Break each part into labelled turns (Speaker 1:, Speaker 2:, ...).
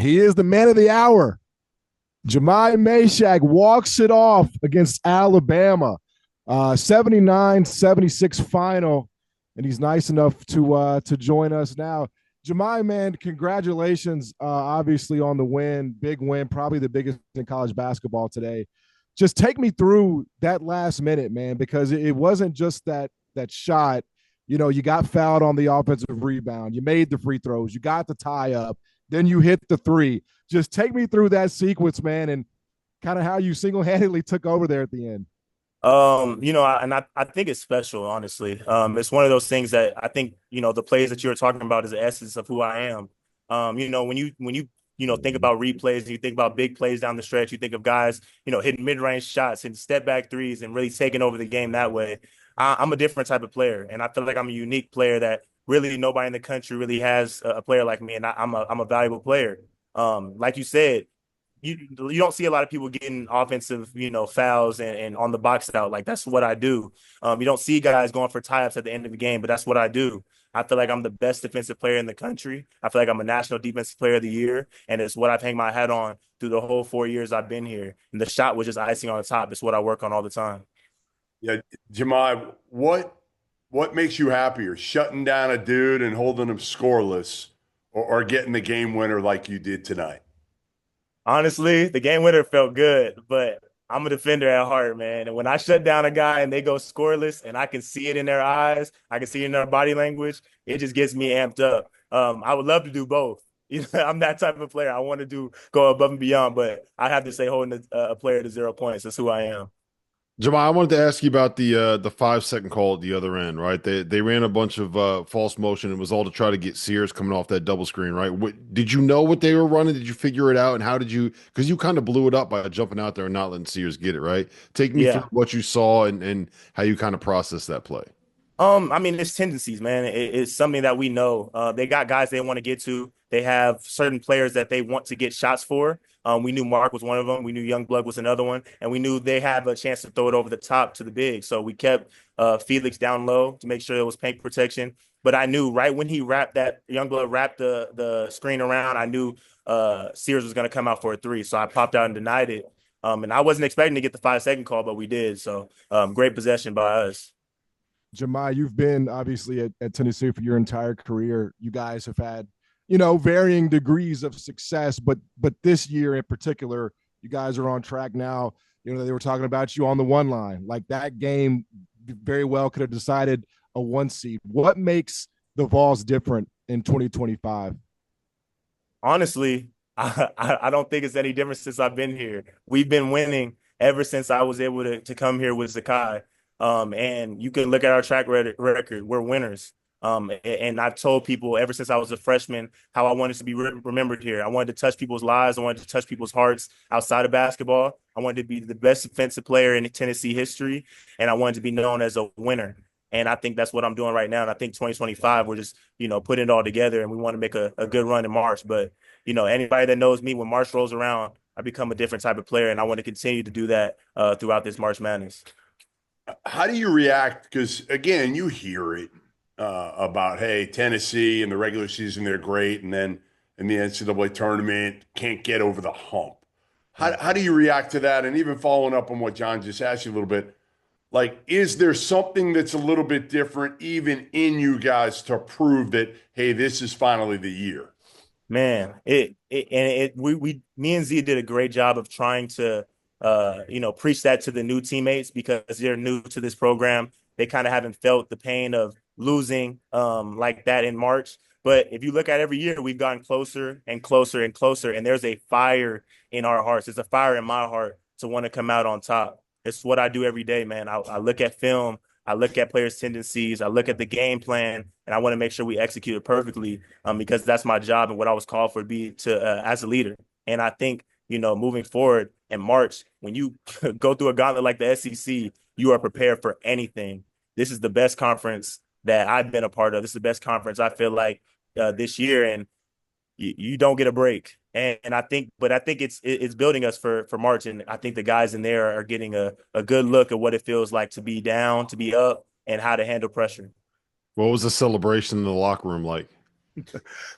Speaker 1: He is the man of the hour. Jahmai Mashack walks it off against Alabama. 79-76 final, and he's nice enough to join us now. Jahmai, man, congratulations, obviously, on the win. Big win, probably the biggest in college basketball today. Just take me through that last minute, man, because it wasn't just that shot. You know, you got fouled on the offensive rebound. You made the free throws. You got the tie up. Then you hit the three. Just take me through that sequence, man, and kind of how you single-handedly took over there at the end.
Speaker 2: I think it's special, honestly. It's one of those things that I think, the plays that you were talking about is the essence of who I am. When you think about replays, you think about big plays down the stretch, you think of guys, hitting mid-range shots and step back threes and really taking over the game that way. I'm a different type of player, and I feel like I'm a unique player that really nobody in the country really has a player like me, and I'm a valuable player. Like you said, you don't see a lot of people getting offensive, fouls and on the box out. Like that's what I do. You don't see guys going for tie-ups at the end of the game, but that's what I do. I feel like I'm the best defensive player in the country. I feel like I'm a national defensive player of the year, and it's what I've hanged my hat on through the whole 4 years I've been here. And the shot was just icing on the top. It's what I work on all the time.
Speaker 3: Yeah, Jemai, what makes you happier, shutting down a dude and holding him scoreless, or getting the game winner like you did tonight?
Speaker 2: Honestly, the game winner felt good, but I'm a defender at heart, man. And when I shut down a guy and they go scoreless and I can see it in their eyes, I can see it in their body language, it just gets me amped up. I would love to do both. I'm that type of player. I want to go above and beyond, but I have to say holding a player to 0 points. That's who I am.
Speaker 4: Jamal, I wanted to ask you about the 5 second call at the other end, right? They ran a bunch of false motion. It was all to try to get Sears coming off that double screen, right? Did you know what they were running? Did you figure it out? And how did you? Because you kind of blew it up by jumping out there and not letting Sears get it, right? Take me through
Speaker 2: Yeah.
Speaker 4: what you saw and how you kind of processed that play.
Speaker 2: I mean, it's tendencies, man. It's something that we know. They got guys they want to get to. They have certain players that they want to get shots for. We knew Mark was one of them. We knew Youngblood was another one, and we knew they had a chance to throw it over the top to the big. So we kept Felix down low to make sure it was paint protection. But I knew right when he wrapped that Youngblood wrapped the screen around, I knew Sears was going to come out for a three. So I popped out and denied it. And I wasn't expecting to get the 5 second call, but we did. So great possession by us.
Speaker 1: Jahmai, you've been obviously at Tennessee for your entire career. You guys have had, varying degrees of success, but this year in particular, you guys are on track now. They were talking about you on the one line. Like that game very well could have decided a one seed. What makes the Vols different in 2025?
Speaker 2: Honestly, I don't think it's any different since I've been here. We've been winning ever since I was able to come here with Zakai. And you can look at our track record. We're winners. And I've told people ever since I was a freshman how I wanted to be remembered here. I wanted to touch people's lives. I wanted to touch people's hearts outside of basketball. I wanted to be the best defensive player in Tennessee history, and I wanted to be known as a winner. And I think that's what I'm doing right now. And I think 2025, we're just, putting it all together, and we want to make a good run in March. But, anybody that knows me, when March rolls around, I become a different type of player, and I want to continue to do that throughout this March Madness.
Speaker 3: How do you react? Because again, you hear it about, hey, Tennessee in the regular season they're great, and then in the NCAA tournament can't get over the hump. How do you react to that? And even following up on what John just asked you a little bit, like, is there something that's a little bit different even in you guys to prove that, hey, this is finally the year?
Speaker 2: Man, me and Z did a great job of trying to, preach that to the new teammates because they're new to this program. They kind of haven't felt the pain of losing like that in March. But if you look at every year, we've gotten closer and closer and closer, and there's a fire in our hearts. There's a fire in my heart to want to come out on top. It's what I do every day, man. I look at film, I look at players' tendencies, I look at the game plan, and I want to make sure we execute it perfectly because that's my job and what I was called for to be as a leader. And I think, moving forward in March, when you go through a gauntlet like the SEC, you are prepared for anything. This is the best conference that I've been a part of. This is the best conference I feel like this year, and you don't get a break. And I think it's building us for March. And I think the guys in there are getting a good look at what it feels like to be down, to be up, and how to handle pressure.
Speaker 4: What was the celebration in the locker room like?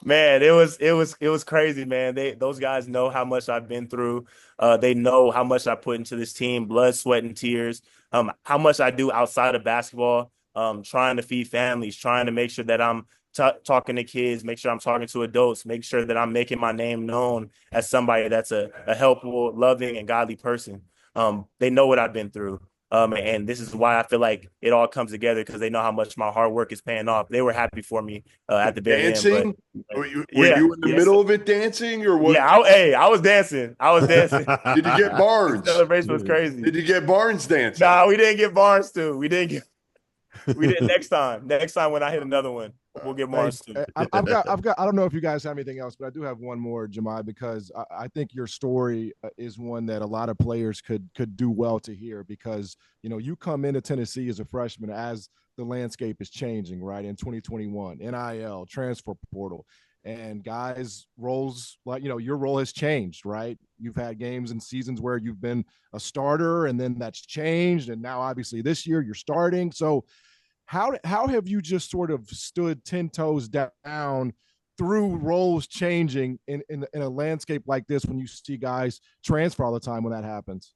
Speaker 2: Man, it was crazy, man. Those guys know how much I've been through. They know how much I put into this team, blood, sweat, and tears. How much I do outside of basketball, trying to feed families, trying to make sure that I'm talking to kids, make sure I'm talking to adults, make sure that I'm making my name known as somebody that's a helpful, loving, and godly person. They know what I've been through. And this is why I feel like it all comes together because they know how much my hard work is paying off. They were happy for me at the very
Speaker 3: dancing?
Speaker 2: end. But,
Speaker 3: Were
Speaker 2: yeah,
Speaker 3: you in the middle of it dancing or what?
Speaker 2: Yeah, I was dancing. I was dancing.
Speaker 3: Did you get Barnes?
Speaker 2: The celebration was crazy.
Speaker 3: Did you get Barnes dancing?
Speaker 2: Nah, we didn't get Barnes too. We did next time. Next time when I hit another one, we'll get Barnes too.
Speaker 1: I've got. I don't know if you guys have anything else, but I do have one more, Jahmai, because I think your story is one that a lot of players could do well to hear because you come into Tennessee as a freshman as the landscape is changing, right? In 2021, NIL, transfer portal, and guys' roles like your role has changed, right? You've had games and seasons where you've been a starter, and then that's changed, and now obviously this year you're starting. So how have you just sort of stood 10 toes down through roles changing in a landscape like this when you see guys transfer all the time when that happens?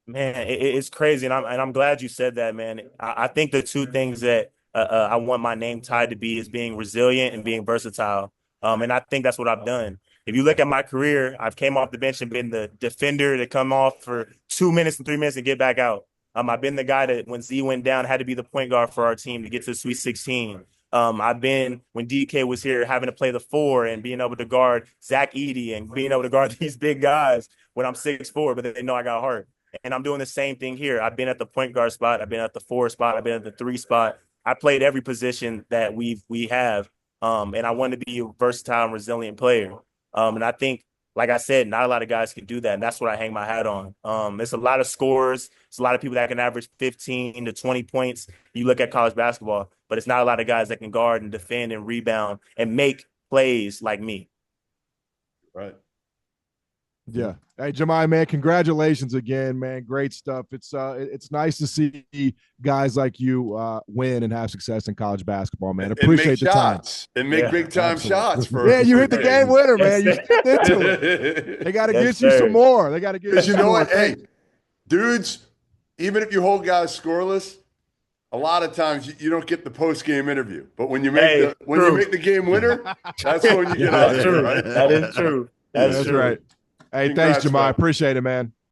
Speaker 2: Man, it's crazy, and I'm glad you said that, man. I think the two things that I want my name tied to be is being resilient and being versatile. And I think that's what I've done. If you look at my career, I've came off the bench and been the defender to come off for 2 minutes and 3 minutes and get back out. I've been the guy that when Z went down had to be the point guard for our team to get to the Sweet 16. I've been, when DK was here, having to play the 4 and being able to guard Zach Edey and being able to guard these big guys when I'm 6'4", but they know I got heart. And I'm doing the same thing here. I've been at the point guard spot. I've been at the 4 spot. I've been at the 3 spot. I played every position that we have. And I want to be a versatile and resilient player. And I think, like I said, not a lot of guys can do that. And that's what I hang my hat on. It's a lot of scorers. It's a lot of people that can average 15 to 20 points. You look at college basketball, but it's not a lot of guys that can guard and defend and rebound and make plays like me.
Speaker 3: Right.
Speaker 1: Yeah. Hey, Jahmai, man, congratulations again, man. Great stuff. It's nice to see guys like you win and have success in college basketball, man. Appreciate the time.
Speaker 3: And make big time shots.
Speaker 1: You hit the game winner, man. You stepped into it. They got to get you some more. They got to get you some more.
Speaker 3: Hey, dudes, even if you hold guys scoreless, a lot of times you don't get the post-game interview. But when you make you make the game winner, that's when you get out there, right?
Speaker 2: That is true. That's true.
Speaker 1: Right. Hey, thanks, Jahmai. Appreciate it, man.